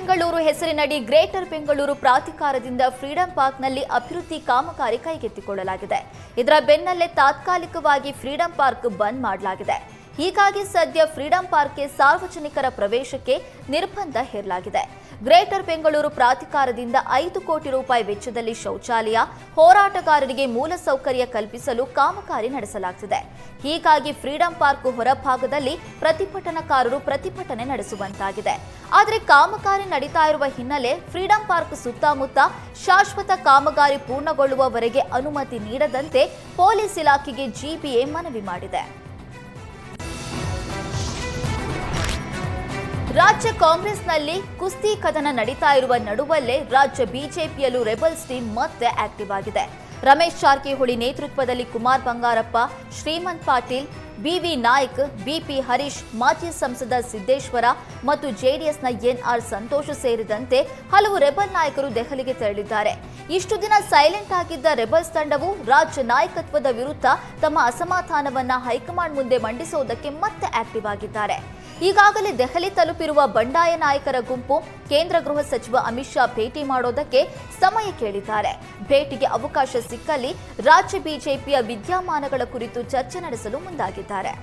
Bengaluru ಹೆಸರಿನಡಿ greater Bengaluru ಪ್ರಾಧಿಕಾರದಿಂದ freedom ಪಾರ್ಕ್ನಲ್ಲಿ ಅಭಿವೃದ್ಧಿ ಕಾಮಗಾರಿ ಕೈಗೆತ್ತಿಕೊಳ್ಳಲಾಗಿದೆ. ಇದರ ಬೆನ್ನಲ್ಲೇ ತಾತ್ಕಾಲಿಕವಾಗಿ ಫ್ರೀಡಂ ಪಾರ್ಕ್ ಬಂದ್ ಮಾಡಲಾಗಿದೆ. ಹೀಗಾಗಿ ಸದ್ಯ ಫ್ರೀಡಂ ಪಾರ್ಕ್ಗೆ ಸಾರ್ವಜನಿಕರ ಪ್ರವೇಶಕ್ಕೆ ನಿರ್ಬಂಧ ಹೇರಲಾಗಿದೆ. ಗ್ರೇಟರ್ ಬೆಂಗಳೂರು ಪ್ರಾಧಿಕಾರದಿಂದ 5 ಕೋಟಿ ರೂಪಾಯಿ ವೆಚ್ಚದಲ್ಲಿ ಶೌಚಾಲಯ, ಹೋರಾಟಗಾರರಿಗೆ ಮೂಲಸೌಕರ್ಯ ಕಲ್ಪಿಸಲು ಕಾಮಗಾರಿ ನಡೆಸಲಾಗುತ್ತಿದೆ. ಹೀಗಾಗಿ ಫ್ರೀಡಂ ಪಾರ್ಕ್ ಹೊರಭಾಗದಲ್ಲಿ ಪ್ರತಿಭಟನಾಕಾರರು ಪ್ರತಿಭಟನೆ ನಡೆಸುವಂತಾಗಿದೆ. ಆದರೆ ಕಾಮಗಾರಿ ನಡೀತಾ ಇರುವ ಹಿನ್ನೆಲೆ ಫ್ರೀಡಂ ಪಾರ್ಕ್ ಸುತ್ತಮುತ್ತ ಶಾಶ್ವತ ಕಾಮಗಾರಿ ಪೂರ್ಣಗೊಳ್ಳುವವರೆಗೆ ಅನುಮತಿ ನೀಡದಂತೆ ಪೊಲೀಸ್ ಇಲಾಖೆಗೆ ಜಿಬಿಎ ಮನವಿ ಮಾಡಿದೆ. ರಾಜ್ಯ ಕಾಂಗ್ರೆಸ್ನಲ್ಲಿ ಕುಸ್ತಿ ಕದನ ನಡೀತಾ ಇರುವ ನಡುವಲ್ಲೇ ರಾಜ್ಯ ಬಿಜೆಪಿಯಲ್ಲೂ ರೆಬಲ್ಸ್ ಟೀಮ್ ಮತ್ತೆ ಆಕ್ಟಿವ್ ಆಗಿದೆ. ರಮೇಶ್ ಜಾರಕಿಹೊಳಿ ನೇತೃತ್ವದಲ್ಲಿ ಕುಮಾರ್ ಬಂಗಾರಪ್ಪ, ಶ್ರೀಮಂತ್ ಪಾಟೀಲ್, ಬಿವಿ ನಾಯ್ಕ್, ಬಿಪಿ ಹರೀಶ್, ಮಾಜಿ ಸಂಸದ ಸಿದ್ದೇಶ್ವರ ಮತ್ತು ಜೆಡಿಎಸ್ನ ಎನ್ಆರ್ ಸಂತೋಷ್ ಸೇರಿದಂತೆ ಹಲವು ರೆಬಲ್ ನಾಯಕರು ದೆಹಲಿಗೆ ತೆರಳಿದ್ದಾರೆ. ಇಷ್ಟು ದಿನ ಸೈಲೆಂಟ್ ಆಗಿದ್ದ ರೆಬಲ್ಸ್ ತಂಡವು ರಾಜ್ಯ ನಾಯಕತ್ವದ ವಿರುದ್ಧ ತಮ್ಮ ಅಸಮಾಧಾನವನ್ನ ಹೈಕಮಾಂಡ್ ಮುಂದೆ ಮಂಡಿಸುವುದಕ್ಕೆ ಮತ್ತೆ ಆಕ್ಟಿವ್ ಆಗಿದ್ದಾರೆ. ಈಗಾಗಲೇ ದೆಹಲಿ ತಲುಪಿರುವ ಬಂಡಾಯ ನಾಯಕರ ಗುಂಪು ಕೇಂದ್ರ ಗೃಹ ಸಚಿವ ಅಮಿತ್ ಶಾ ಭೇಟಿ ಮಾಡೋದಕ್ಕೆ ಸಮಯ ಕೇಳಿದ್ದಾರೆ. ಭೇಟಿಗೆ ಅವಕಾಶ ಸಿಕ್ಕಲ್ಲಿ ರಾಜ್ಯ ಬಿಜೆಪಿಯ ವಿದ್ಯಮಾನಗಳ ಕುರಿತು ಚರ್ಚೆ ನಡೆಸಲು ಮುಂದಾಗಿದ್ದಾರೆ.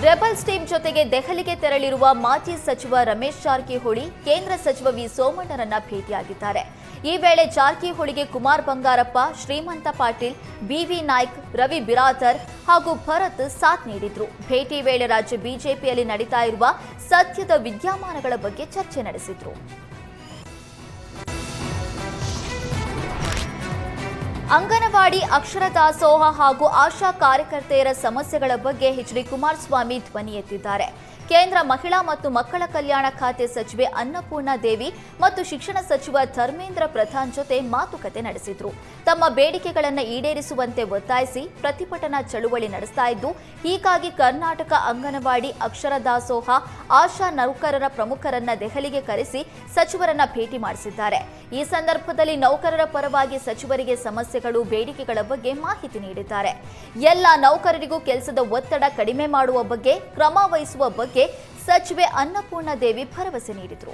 ರೆಬಲ್ಸ್ ಟೀಮ್ ಜೊತೆಗೆ ದೆಹಲಿಗೆ ತೆರಳಿರುವ ಮಾಜಿ ಸಚಿವ ರಮೇಶ್ ಜಾರಕಿಹೊಳಿ ಕೇಂದ್ರ ಸಚಿವ ವಿ ಸೋಮಣ್ಣರನ್ನ ಭೇಟಿಯಾಗಿದ್ದಾರೆ. ಈ ವೇಳೆ ಜಾರಕಿಹೊಳಿಗೆ ಕುಮಾರ್ ಬಂಗಾರಪ್ಪ, ಶ್ರೀಮಂತ ಪಾಟೀಲ್, ಬಿವಿ ನಾಯ್ಕ್, ರವಿ ಬಿರಾದರ್ ಹಾಗೂ ಭರತ್ ಸಾಥ್ ನೀಡಿದ್ರು. ಭೇಟಿ ವೇಳೆ ರಾಜ್ಯ ಬಿಜೆಪಿಯಲ್ಲಿ ನಡೀತಾ ಇರುವ ಸದ್ಯದ ವಿದ್ಯಮಾನಗಳ ಬಗ್ಗೆ ಚರ್ಚೆ ನಡೆಸಿದ್ರು. ಅಂಗನವಾಡಿ, ಅಕ್ಷರ ದಾಸೋಹ ಹಾಗೂ ಆಶಾ ಕಾರ್ಯಕರ್ತೆಯರ ಸಮಸ್ಯೆಗಳ ಬಗ್ಗೆ ಎಚ್.ಡಿ. ಕುಮಾರಸ್ವಾಮಿ ಧ್ವನಿ ಎತ್ತಿದ್ದಾರೆ. ಕೇಂದ್ರ ಮಹಿಳಾ ಮತ್ತು ಮಕ್ಕಳ ಕಲ್ಯಾಣ ಖಾತೆ ಸಚಿವೆ ಅನ್ನಪೂರ್ಣ ದೇವಿ ಮತ್ತು ಶಿಕ್ಷಣ ಸಚಿವ ಧರ್ಮೇಂದ್ರ ಪ್ರಧಾನ್ ಜೊತೆ ಮಾತುಕತೆ ನಡೆಸಿದ್ರು. ತಮ್ಮ ಬೇಡಿಕೆಗಳನ್ನು ಈಡೇರಿಸುವಂತೆ ಒತ್ತಾಯಿಸಿ ಪ್ರತಿಭಟನಾ ಚಳುವಳಿ ನಡೆಸ್ತಾ ಇದ್ದು, ಹೀಗಾಗಿ ಕರ್ನಾಟಕ ಅಂಗನವಾಡಿ, ಅಕ್ಷರ ದಾಸೋಹ, ಆಶಾ ನೌಕರರ ಪ್ರಮುಖರನ್ನ ದೆಹಲಿಗೆ ಕರೆಸಿ ಸಚಿವರನ್ನ ಭೇಟಿ ಮಾಡಿಸಿದ್ದಾರೆ. ಈ ಸಂದರ್ಭದಲ್ಲಿ ನೌಕರರ ಪರವಾಗಿ ಸಚಿವರಿಗೆ ಸಮಸ್ಯೆಗಳು, ಬೇಡಿಕೆಗಳ ಬಗ್ಗೆ ಮಾಹಿತಿ ನೀಡಿದ್ದಾರೆ. ಎಲ್ಲ ನೌಕರರಿಗೂ ಕೆಲಸದ ಒತ್ತಡ ಕಡಿಮೆ ಮಾಡುವ ಬಗ್ಗೆ ಕ್ರಮ ವಹಿಸುವ ಬಗ್ಗೆ ಸಚಿವೆ ಅನ್ನಪೂರ್ಣ ದೇವಿ ಭರವಸೆ ನೀಡಿದರು.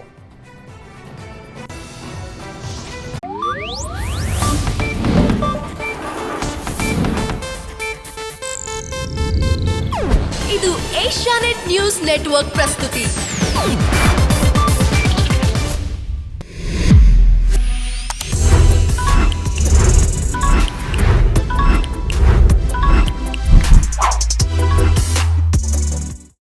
ಇದು ಏಷ್ಯಾನೆಟ್ ನ್ಯೂಸ್ ನೆಟ್ವರ್ಕ್ ಪ್ರಸ್ತುತಿ.